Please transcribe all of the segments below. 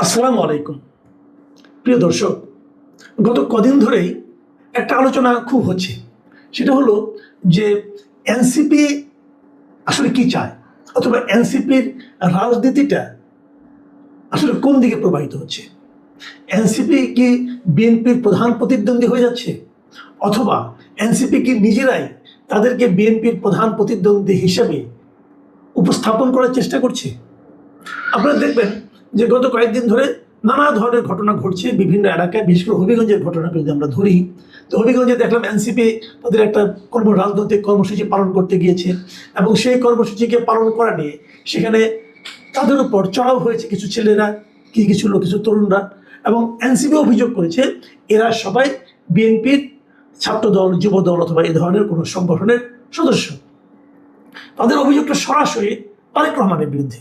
আসসালামু আলাইকুম। প্রিয় দর্শক, গত কদিন ধরেই একটা আলোচনা খুব হচ্ছে। সেটা হলো যে এনসিপি আসলে কি চায়, অথবা এনসিপির রাজনীতিটা আসলে কোন দিকে প্রবাহিত হচ্ছে। এনসিপি কি বিএনপির প্রধান প্রতিদ্বন্দ্বী হয়ে যাচ্ছে, অথবা এনসিপি কি নিজেরাই তাদেরকে বিএনপির প্রধান প্রতিদ্বন্দ্বী হিসেবে উপস্থাপন করার চেষ্টা করছে। আপনারা দেখবেন যে গত কয়েকদিন ধরে নানা ধরনের ঘটনা ঘটছে বিভিন্ন এলাকায়, বিশেষ করে হবিগঞ্জের ঘটনাকে যদি আমরা ধরি, তো হবিগঞ্জে দেখলাম এনসিপি তাদের একটা রাজনৈতিক কর্মসূচি পালন করতে গিয়েছে, এবং সেই কর্মসূচিকে পালন করা নিয়ে সেখানে তাদের উপর চড়াও হয়েছে কিছু ছেলেরা, কিছু লোক, কিছু তরুণরা। এবং এনসিপি অভিযোগ করেছে এরা সবাই বিএনপির ছাত্রদল, যুবদল অথবা এই ধরনের কোনো সংগঠনের সদস্য। তাদের অভিযোগটা সরাসরি তারেক রহমানের বিরুদ্ধে।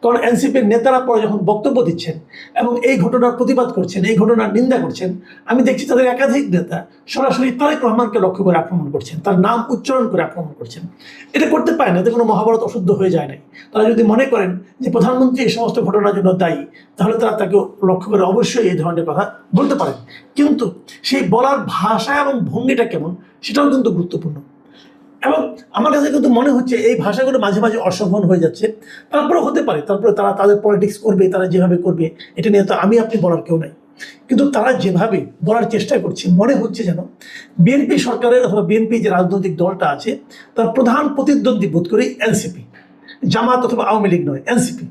কারণ এনসিপির নেতারা পরে যখন বক্তব্য দিচ্ছেন এবং এই ঘটনার প্রতিবাদ করছেন, এই ঘটনার নিন্দা করছেন, আমি দেখছি তাদের একাধিক নেতা সরাসরি তারেক রহমানকে লক্ষ্য করে আক্রমণ করছেন, তার নাম উচ্চারণ করে আক্রমণ করছেন। এটা করতে পারে না, এতে কোনো মহাভারত অশুদ্ধ হয়ে যায় নাই। তারা যদি মনে করেন যে প্রধানমন্ত্রী এই সমস্ত ঘটনার জন্য দায়ী, তাহলে তারা তাকে লক্ষ্য করে অবশ্যই এই ধরনের কথা বলতে পারেন। কিন্তু সেই বলার ভাষা এবং ভঙ্গিটা কেমন, সেটাও কিন্তু গুরুত্বপূর্ণ। এবং আমার কাছে কিন্তু মনে হচ্ছে এই ভাষাগুলো মাঝে মাঝে অসম্মান হয়ে যাচ্ছে। তারপরে হতে পারে, তারপরে তারা তাদের পলিটিক্স করবে, তারা যেভাবে করবে এটা নিয়ে তো আমি আপনি বলার কেউ নাই। কিন্তু তারা যেভাবে বলার চেষ্টা করছে, মনে হচ্ছে যেন বিএনপি সরকারের অথবা বিএনপি যে রাজনৈতিক দলটা আছে তার প্রধান প্রতিদ্বন্দ্বী বোধ করি এনসিপি, জামাত অথবা আওয়ামী লীগ নয়, এনসিপি।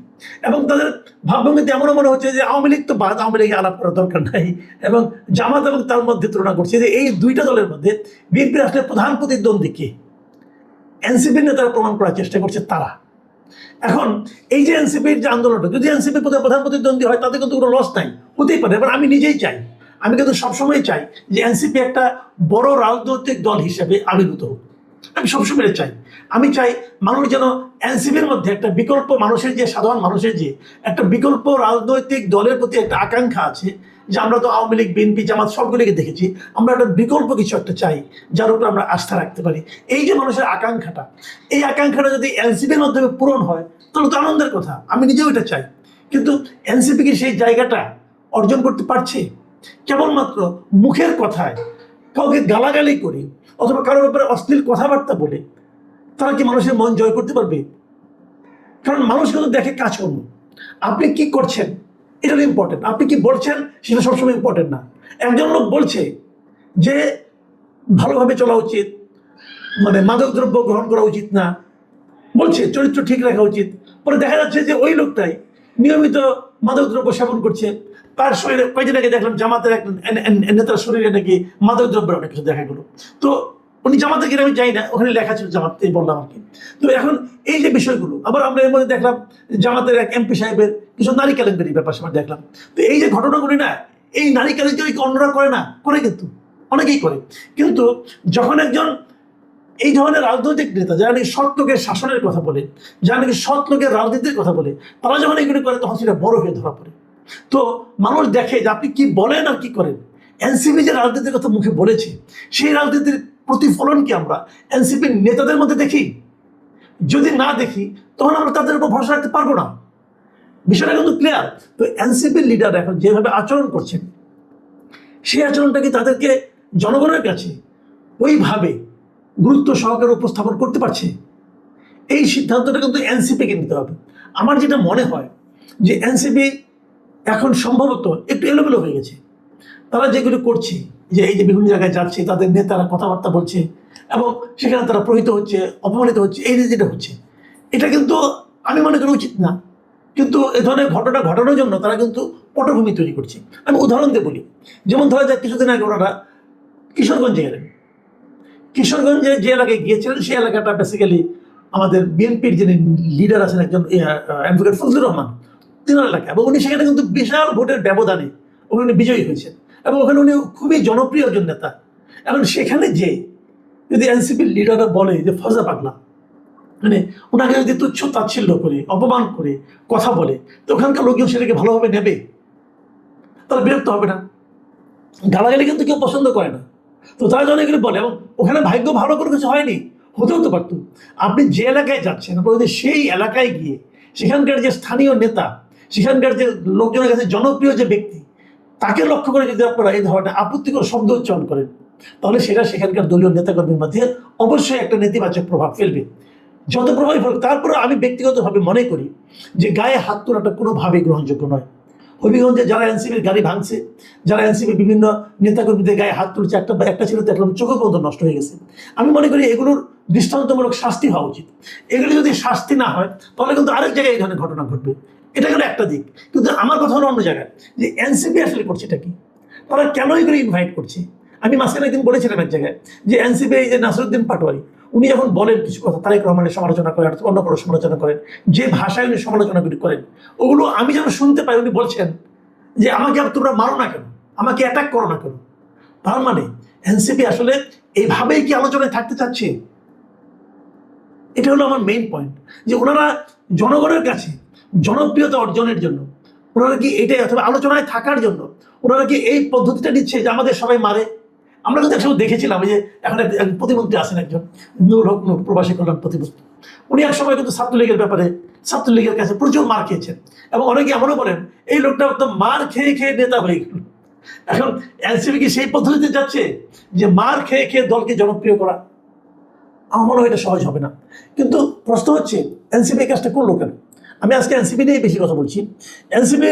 এবং তাদের ভাবভঙ্গিতে এমনও মনে হচ্ছে যে আওয়ামী লীগ তো বাদ, আওয়ামী লীগে আলাপ করার দরকার নাই। এবং জামাত এবং তার মধ্যে তুলনা করছে যে এই দুইটা দলের মধ্যে বিএনপির আসলে প্রধান প্রতিদ্বন্দ্বী কে, এনসিপির নেতারা প্রমাণ করার চেষ্টা করছে তারা। এখন এই যে এনসিপির যে আন্দোলনটা, যদি এনসিপি প্রধান প্রতিদ্বন্দ্বী হয় তাতে কিন্তু কোনো লস নাই, হতেই পারে। এবার আমি নিজেই চাই, আমি কিন্তু সবসময় চাই যে এনসিপি একটা বড় রাজনৈতিক দল হিসেবে আবির্ভূত হোক। আমি সবসময় চাই, আমি চাই মানুষ যেন এনসিপির মধ্যে একটা বিকল্প, মানুষের যে সাধারণ মানুষের যে একটা বিকল্প রাজনৈতিক দলের প্রতি একটা আকাঙ্ক্ষা আছে, যে আমরা তো আওয়ামী লীগ, বিএনপি, জামাত সবগুলিকে দেখেছি, আমরা একটা বিকল্প কিছু একটা চাই যার উপর আমরা আস্থা রাখতে পারি। এই যে মানুষের আকাঙ্ক্ষাটা, এই আকাঙ্ক্ষাটা যদি এনসিপির মাধ্যমে পূরণ হয় তাহলে তো আনন্দের কথা, আমি নিজেও এটা চাই। কিন্তু এনসিপি কি সেই জায়গাটা অর্জন করতে পারছে? কেবলমাত্র মুখের কথায় কাউকে গালাগালি করে অথবা কারোর ব্যাপারে অশ্লীল কথাবার্তা বলে তারা কি মানুষের মন জয় করতে পারবে? কারণ মানুষ কিন্তু দেখে কাজকর্ম, আপনি কি করছেন এটা ইম্পর্টেন্ট, আপনি কি বলছেন সেটা সবসময় ইম্পর্টেন্ট না। একজন লোক বলছে যে ভালোভাবে চলা উচিত, মানে মাদকদ্রব্য গ্রহণ করা উচিত না, বলছে চরিত্র ঠিক রাখা উচিত, পরে দেখা যাচ্ছে যে ওই লোকটাই নিয়মিত মাদকদ্রব্য সেবন করছে। তার শরীরে কয়েকদিন আগে দেখলাম জামাতের এক নেতার শরীরে নাকি মাদকদ্রব্যের অনেক কিছু দেখা গেল। তো উনি জামাতে কিনা আমি যাই না, ওখানে লেখা ছিল জামাতে, বললাম আর কি। তো এখন এই যে বিষয়গুলো, আবার আমরা এর মধ্যে দেখলাম জামাতের এক এমপি সাহেবের কিছু নারী কেলেঙ্কারি ব্যাপার সেবার দেখলাম। তো এই যে ঘটনাগুলি না, এই নারী কেলেঙ্কারি অন্যরা করে না, করে কিন্তু অনেকেই করে। কিন্তু যখন একজন এই ধরনের রাজনৈতিক নেতা যারা নাকি সৎ লোকের শাসনের কথা বলে, যারা নাকি সৎ লোকের রাজনীতির কথা বলে, তারা যখন এগুলি করে তখন সেটা বড় হয়ে ধরা পড়ে। তো মানুষ দেখে যে আপনি কি বলেন আর কি করেন। এনসিপি যে রাজনীতির কথা মুখে বলেছে, সেই রাজনীতির প্রতিফলন কি আমরা এনসিপির নেতাদের মধ্যে দেখি? যদি না দেখি তখন আমরা তাদের উপর ভরসা রাখতে পারবো না। বিষয়টা কিন্তু ক্লিয়ার। তো এনসিপির লিডার এখন যেভাবে আচরণ করছেন, সেই আচরণটা কি তাদেরকে জনগণের কাছে ওইভাবে গুরুত্ব সহকারে উপস্থাপন করতে পারছে? এই সিদ্ধান্তটা কিন্তু এনসিপিকে নিতে হবে। আমার যেটা মনে হয় যে এনসিপি এখন সম্ভবত একটু এলোমেলো হয়ে গেছে। তারা যেগুলো করছে, যে এই যে বিভিন্ন জায়গায় যাচ্ছে, তাদের নেতারা কথাবার্তা বলছে এবং সেখানে তারা প্রহিত হচ্ছে, অপমানিত হচ্ছে, এই যে যেটা হচ্ছে, এটা কিন্তু আমি মনে করি উচিত না। কিন্তু এ ধরনের ঘটনা ঘটানোর জন্য তারা কিন্তু পটভূমি তৈরি করছে। আমি উদাহরণ দিয়ে বলি, যেমন ধরা যায় কিছুদিন আগে ওনারা কিশোরগঞ্জে গেলেন। কিশোরগঞ্জে যে এলাকায় গিয়েছিলেন সেই এলাকাটা বেসিক্যালি আমাদের বিএনপির যিনি লিডার আছেন একজন অ্যাডভোকেট ফজলুর রহমান, তিনার এলাকা, এবং উনি সেখানে কিন্তু বিশাল ভোটের ব্যবধানে ওখানে বিজয়ী হয়েছেন, এবং ওখানে উনি খুবই জনপ্রিয় একজন নেতা। এখন সেখানে যে যদি এনসিপির লিডাররা বলে যে ফজা পাগলা, মানে ওনাকে যদি তুচ্ছ তাচ্ছিল্য করে, অপমান করে কথা বলে, তো ওখানকার লোকজন সেটাকে ভালোভাবে নেবে, তারা বিরক্ত হবে না? গালাগালি কিন্তু কেউ পছন্দ করে না। তো তারা যখন এগুলো বলে, এবং ওখানে ভাগ্য ভালো করে কিছু হয়নি, হতেও তো পারতো। আপনি যে এলাকায় যাচ্ছেন, আপনি যদি সেই এলাকায় গিয়ে সেখানকার যে স্থানীয় নেতা সেখানকার যে লোকজনের কাছে জনপ্রিয় যে ব্যক্তি, তাকে লক্ষ্য করে যদি আপনারা এই ধরনের আপত্তিকর শব্দ উচ্চারণ করেন, তাহলে সেটা সেখানকার দলীয় নেতাকর্মীর মধ্যে অবশ্যই একটা নেতিবাচক প্রভাব ফেলবে। যত প্রভাবই ফেলবে, তারপরে আমি ব্যক্তিগতভাবে মনে করি যে গায়ে হাত তোলাটা কোনোভাবেই গ্রহণযোগ্য নয়। হবিগঞ্জে যারা এনসিপির গাড়ি ভাঙছে, যারা এনসিপি বিভিন্ন নেতাকর্মীদের গায়ে হাত তুলছে, একটা ছিল তো একটা চোখে পর্যন্ত নষ্ট হয়ে গেছে। আমি মনে করি এগুলোর দৃষ্টান্তমূলক শাস্তি হওয়া উচিত। এগুলো যদি শাস্তি না হয়, তাহলে কিন্তু আরেক জায়গায় এই ধরনের ঘটনা ঘটবে। এটা গেলো একটা দিক। কিন্তু আমার কথা হলো অন্য জায়গায়, যে এনসিপি আসলে করছে এটা কি, তারা কেন এগুলো ইনভাইট করছে। আমি মাঝখানে একদিন বলেছিলাম এক জায়গায় যে এনসিপি এই যে নাসিরুদ্দিন পাটোয়ারি, উনি যখন বলেন কিছু কথা, তারেক রহমানের সমালোচনা করেন, অন্য কোনো সমালোচনা করেন, যে ভাষায় উনি সমালোচনাগুলি করেন, ওগুলো আমি যেন শুনতে পাই উনি বলছেন যে আমাকে তোমরা মারো না কেন, আমাকে অ্যাটাক করো না কেন। তার মানে এনসিপি আসলে এইভাবেই কি আলোচনায় থাকতে চাচ্ছে? এটা হলো আমার মেইন পয়েন্ট, যে ওনারা জনগণের কাছে জনপ্রিয়তা অর্জনের জন্য ওনারা কি এটাই, অথবা আলোচনায় থাকার জন্য ওনারা কি এই পদ্ধতিটা নিচ্ছে যে আমাদের সবাই মারে? আমরা কিন্তু একসময় দেখেছিলাম যে এখন এক প্রতিমন্ত্রী আছেন, একজন নূর হক নূর, প্রবাসী কল্যাণ প্রতিমন্ত্রী, উনি এক সময় কিন্তু ছাত্রলীগের ব্যাপারে ছাত্রলীগের কাছে প্রচুর মার খেয়েছেন, এবং অনেকে এমনও বলেন এই লোকটা তো মার খেয়ে খেয়ে নেতা হয়ে গেল। এখন এনসিপি কি সেই পদ্ধতিতে যাচ্ছে যে মার খেয়ে খেয়ে দলকে জনপ্রিয় করা? আমার মনে হয় এটা সহজ হবে না। কিন্তু প্রশ্ন হচ্ছে এনসিপি এই কাজটা করলো কেন? আমি আজকে এনসিপি নিয়ে বেশি কথা বলছি। এনসিপি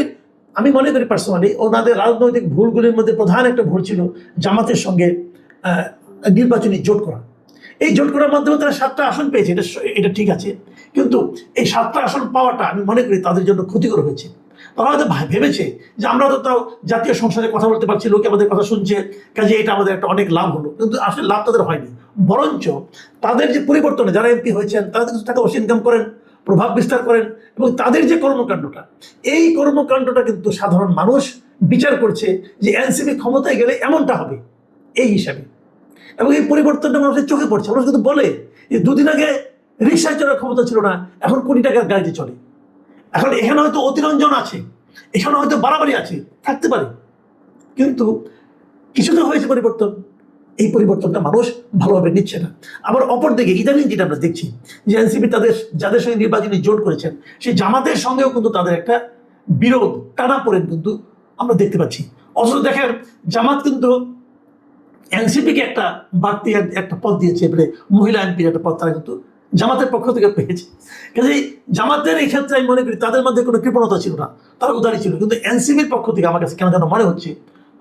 আমি মনে করি পার্সোনালি ওনাদের রাজনৈতিক ভুলগুলির মধ্যে প্রধান একটা ভুল ছিল জামাতের সঙ্গে নির্বাচনী জোট করা। এই জোট করার মাধ্যমে তারা 7টা আসন পেয়েছে, এটা ঠিক আছে, কিন্তু এই 7টা আসন পাওয়াটা আমি মনে করি তাদের জন্য ক্ষতিকর হয়েছে। তারা হয়তো ভেবেছে যে আমরা তো তাও জাতীয় সংসদে কথা বলতে পারছি, লোকে আমাদের কথা শুনছে, কাজে এটা আমাদের একটা অনেক লাভ হলো, কিন্তু আসলে লাভ তাদের হয়নি। বরঞ্চ তাদের যে পরিবর্তনে যারা এমপি হয়েছেন তারা কিছু টাকা পয়সা ইনকাম করেন, প্রভাব বিস্তার করেন, এবং তাদের যে কর্মকাণ্ডটা, এই কর্মকাণ্ডটা কিন্তু সাধারণ মানুষ বিচার করছে যে এনসিপি ক্ষমতায় গেলে এমনটা হবে এই হিসাবে। এবং এই পরিবর্তনটা মানুষের চোখে পড়ছে। মানুষ কিন্তু বলে যে দুদিন আগে রিক্সায় চলার ক্ষমতা ছিল না, এখন কোটি টাকার গাড়িতে চলে। এখন এখানে হয়তো অতিরঞ্জন আছে, এখানে হয়তো বাড়াবাড়ি আছে, থাকতে পারে, কিন্তু কিছু তো হয়েছে পরিবর্তন। এই পরিবর্তনটা মানুষ ভালোভাবে নিচ্ছে না। আবার অপরদিকে ইদানিং যেটা আমরা দেখছি যে এনসিপি তাদের যাদের সঙ্গে নির্বাচনী জোট করেছেন, সেই জামাতের সঙ্গেও কিন্তু তাদের একটা বিরোধ, টানাপোড়েন কিন্তু আমরা দেখতে পাচ্ছি। অথচ দেখেন জামাত কিন্তু এনসিপিকে একটা বাড়তি একটা পদ দিয়েছে, এবারে মহিলা এমপির একটা পদ তারা কিন্তু জামাতের পক্ষ থেকে পেয়েছে। কাজেই জামাতের এই ক্ষেত্রে আমি মনে করি তাদের মধ্যে কোনো কৃপণতা ছিল না, তারা উদারি ছিল। কিন্তু এনসিপির পক্ষ থেকে আমার কাছে কেন যেন মনে হচ্ছে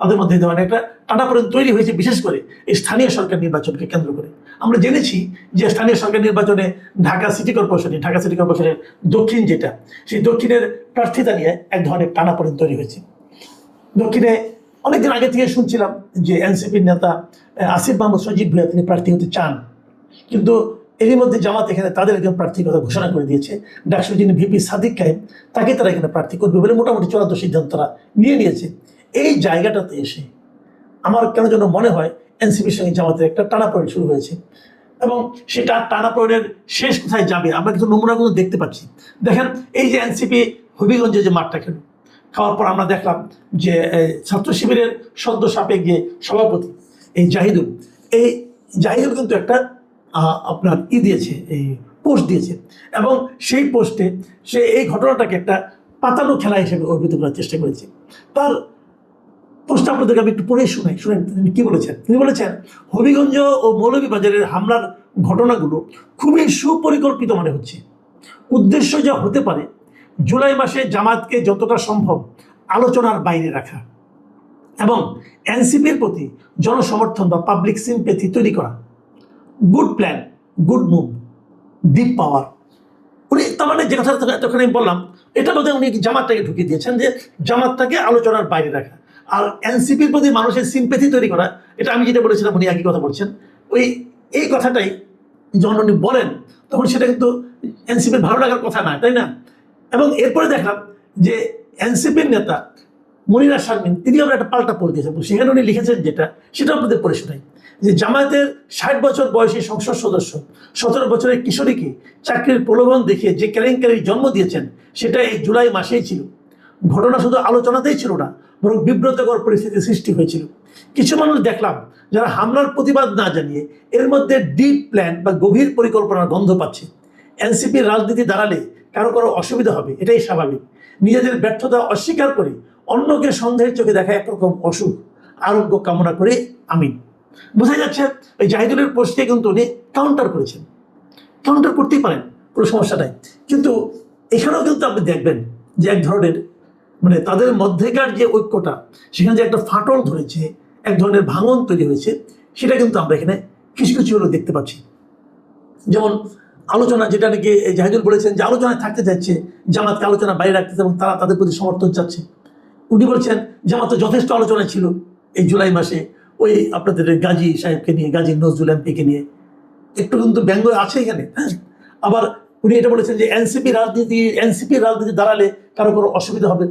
তাদের মধ্যে এই ধরনের একটা টানাপোড়েন তৈরি হয়েছে, বিশেষ করে এই স্থানীয় সরকার নির্বাচনকে কেন্দ্র করে। আমরা জেনেছি যে স্থানীয় সরকার নির্বাচনে ঢাকা সিটি কর্পোরেশনের দক্ষিণ যেটা, সেই দক্ষিণের প্রার্থিতা নিয়ে এক ধরনের টানাপোড়েন তৈরি হয়েছে। দক্ষিণে অনেকদিন আগে থেকে শুনছিলাম যে এনসিপির নেতা আসিফ মাহমুদ সজীব ভুঁইয়া তিনি প্রার্থী হতে চান, কিন্তু এরই মধ্যে জামাত এখানে তাদের একজন প্রার্থীর কথা ঘোষণা করে দিয়েছে। ডাকসুর যিনি ভিপি সাদিক কায়েম, তাকে তারা এখানে প্রার্থী করবে বলে মোটামুটি চূড়ান্ত সিদ্ধান্ত তারা নিয়েছে। এই জায়গাটাতে এসে আমার কেন যেন মনে হয় এনসিপির সঙ্গে জামাতের একটা টানাপোড়েন শুরু হয়েছে, এবং সেটা টানাপোড়েনের শেষ কোথায় যাবে আমরা কিছু নমুনাগুলো দেখতে পাচ্ছি। দেখেন এই যে এনসিপি হবিগঞ্জে যে মাঠটা খেলো, খাওয়ার পর আমরা দেখলাম যে ছাত্র শিবিরের সদ্য সাপেক যে সভাপতি এই জাহিদুল কিন্তু একটা আপনার দিয়েছে, এই পোস্ট দিয়েছে, এবং সেই পোস্টে সে এই ঘটনাটাকে একটা পাতানো খেলা হিসেবে অভিহিত করার চেষ্টা করেছে। তার পোস্টটা আপনাদেরকে আমি একটু পড়ে শুনেন তিনি কি বলেছেন। তিনি বলেছেন হবিগঞ্জ ও মৌলভীবাজারের হামলার ঘটনাগুলো খুবই সুপরিকল্পিত মনে হচ্ছে। উদ্দেশ্য যা হতে পারে জুলাই মাসে জামাতকে যতটা সম্ভব আলোচনার বাইরে রাখা এবং এনসিপির প্রতি জনসমর্থন বা পাবলিক সিম্প্যাথি তৈরি করা। Good plan, good move, deep power. উনি তার মানে যে কথা তখন আমি বললাম, এটা বোধহয় উনি জামাতটাকে ঢুকিয়ে দিয়েছেন যে জামাতটাকে আলোচনার বাইরে রাখা আর এনসিপির প্রতি মানুষের সিম্প্যাথি তৈরি করা। এটা আমি যেটা বলেছিলাম উনি একই কথা বলছেন। এই কথাটাই যখন উনি বলেন তখন সেটা কিন্তু এনসিপির ভালো লাগার কথা না, তাই না? এবং এরপরে দেখলাম যে এনসিপির নেতা মনিরা শারমিন তিনি আমরা একটা পাল্টা পড়ে দিয়েছেন, সেখানে উনি লিখেছেন যেটা, সেটা আপনাদের পড়ে শোনাই যে জামায়াতের 60 বছর বয়সী সংসদ সদস্য 17 বছরের কিশোরীকে চাকরির প্রলোভন দেখিয়ে যে কেলেঙ্কারির জন্ম দিয়েছেন সেটা এই জুলাই মাসেই ছিল। ঘটনা শুধু আলোচনাতেই ছিল না, বরং বিব্রতকর পরিস্থিতি সৃষ্টি হয়েছিল। কিছু মানুষ দেখলাম যারা হামলার প্রতিবাদ না জানিয়ে এর মধ্যে ডিপ প্ল্যান বা গভীর পরিকল্পনার গন্ধ পাচ্ছে। এনসিপির রাজনীতি দাঁড়ালে কারো কারো অসুবিধা হবে, এটাই স্বাভাবিক। নিজেদের ব্যর্থতা অস্বীকার করে অন্যকে সন্দেহের চোখে দেখা একরকম অসুখ আরোগ্য কামনা করে আমিন। বোঝা যাচ্ছে এই জাহিদুলের পোস্টকে কিন্তু উনি কাউন্টার করেছেন। কাউন্টার করতেই পারেন, কোনো সমস্যা নাই, কিন্তু এখানেও কিন্তু আপনি দেখবেন যে এক ধরনের মানে তাদের মধ্যেকার যে ঐক্যটা, সেখানে যে একটা ফাটল ধরেছে, এক ধরনের ভাঙন তৈরি হয়েছে, সেটা কিন্তু আমরা এখানে কিছু কিছু হলেও দেখতে পাচ্ছি। যেমন আলোচনা, যেটা নাকি জাহিদুল বলেছেন যে আলোচনায় থাকতে চাচ্ছে, জামাতকে আলোচনা বাইরে রাখতেছে এবং তারা তাদের প্রতি সমর্থন চাচ্ছে। উনি বলছেন জামাত যথেষ্ট আলোচনা ছিল এই জুলাই মাসে, ওই আপনাদের গাজী সাহেবকে নিয়ে, গাজী নজরুল এমপিকে নিয়ে, একটু কিন্তু ব্যঙ্গ আছে এখানে। হ্যাঁ, আবার উনি এটা বলেছেন যে এনসিপির রাজনীতি দাঁড়ালে কারো কোনো অসুবিধা হবে।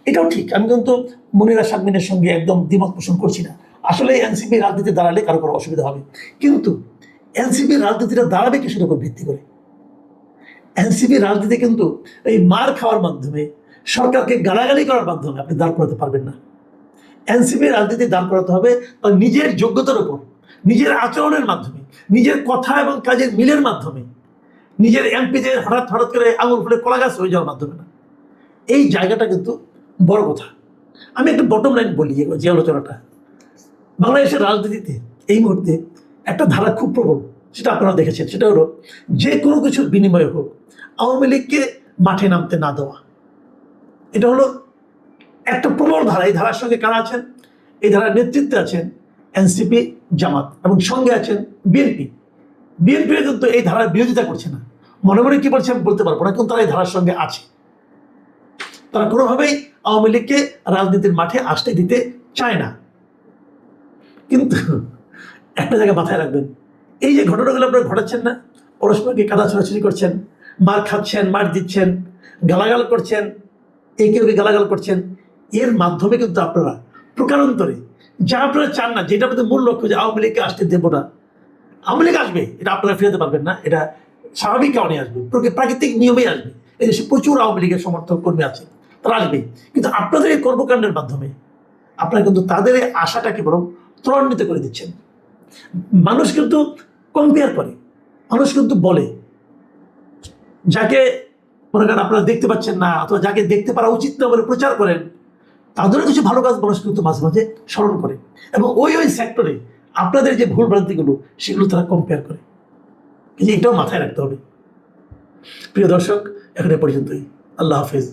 এটাও ঠিক, আমি কিন্তু মনিরা শারমিনের সঙ্গে একদম দ্বিমত পোষণ করছি না। আসলে এনসিপি রাজনীতি দাঁড়ালে কারো কোনো অসুবিধা হবে, কিন্তু এনসিপির রাজনীতিটা দাঁড়াবে কিসের উপর ভিত্তি করে? এনসিপির রাজনীতি কিন্তু এই মার খাওয়ার মাধ্যমে, সরকারকে গালাগালি করার মাধ্যমে আপনি দাঁড় করাতে পারবেন না। এনসিপির রাজনীতি দাঁড় করাতে হবে তার নিজের যোগ্যতার উপর, নিজের আচরণের মাধ্যমে, নিজের কথা এবং কাজের মিলের মাধ্যমে, নিজের এমপিদের হঠাৎ হঠাৎ করে আঙুল ফুলে কলা গাছ হয়ে যাওয়ার মাধ্যমে না। এই জায়গাটা কিন্তু বড় কথা। আমি একটা বটম লাইন বলি, যে আলোচনাটা বাংলাদেশের রাজনীতিতে এই মুহূর্তে একটা ধারা খুব প্রবল, সেটা আপনারা দেখেছেন, সেটা হলো যে কোনো কিছুর বিনিময়ে হোক আওয়ামী লীগকে মাঠে নামতে না দেওয়া। এটা হলো একটা প্রবল ধারা। এই ধারার সঙ্গে কারা আছেন? এই ধারার নেতৃত্বে আছেন এনসিপি, জামাত, এবং সঙ্গে আছেন বিএনপি। বিএনপি কিন্তু এই ধারার বিরোধিতা করছে না, মনে মনে কি বলছে আমি বলতে পারবো না, কিন্তু তারা এই ধারার সঙ্গে আছে। তারা কোনোভাবেই আওয়ামী লীগকে রাজনীতির মাঠে আসতে দিতে চায় না। কিন্তু একটা জায়গা মাথায় রাখবেন, এই যে ঘটনাগুলো আপনারা ঘটাচ্ছেন না, পরস্পরকে কাদা ছোড়াছুড়ি করছেন, মার খাচ্ছেন, মার দিচ্ছেন, গালাগাল করছেন, একে ওকে গালাগাল করছেন, এর মাধ্যমে কিন্তু আপনারা প্রকারান্তরে যা আপনারা চান না, যেটা আপনাদের মূল লক্ষ্য যে আওয়ামী লীগকে আসতে দেবো না, আওয়ামী লীগ আসবে, এটা আপনারা ফেরাতে পারবেন না, এটা স্বাভাবিক কারণে আসবে, প্রাকৃতিক নিয়মেই আসবে। এই দেশে প্রচুর আওয়ামী লীগের সমর্থক কর্মী আছে, তারা আসবে, কিন্তু আপনাদের এই কর্মকাণ্ডের মাধ্যমে আপনারা কিন্তু তাদের এই আশাটাকে বরং ত্বরান্বিত করে দিচ্ছেন। মানুষ কিন্তু কম্পেয়ার করে, মানুষ কিন্তু বলে, যাকে মনে করেন আপনারা দেখতে পাচ্ছেন না, অথবা যাকে দেখতে পারা উচিত না বলে প্রচার করেন, তাদেরও কিছু ভালো কাজ মানুষ কিন্তু মাঝে মাঝে স্মরণ করে, এবং ওই সেক্টরে আপনাদের যে ভুল ভ্রান্তিগুলো সেগুলো তারা কম্পেয়ার করে। এই যে এটাও মাথায় রাখতে হবে। প্রিয় দর্শক, এখন এ পর্যন্তই। আল্লাহ হাফেজ।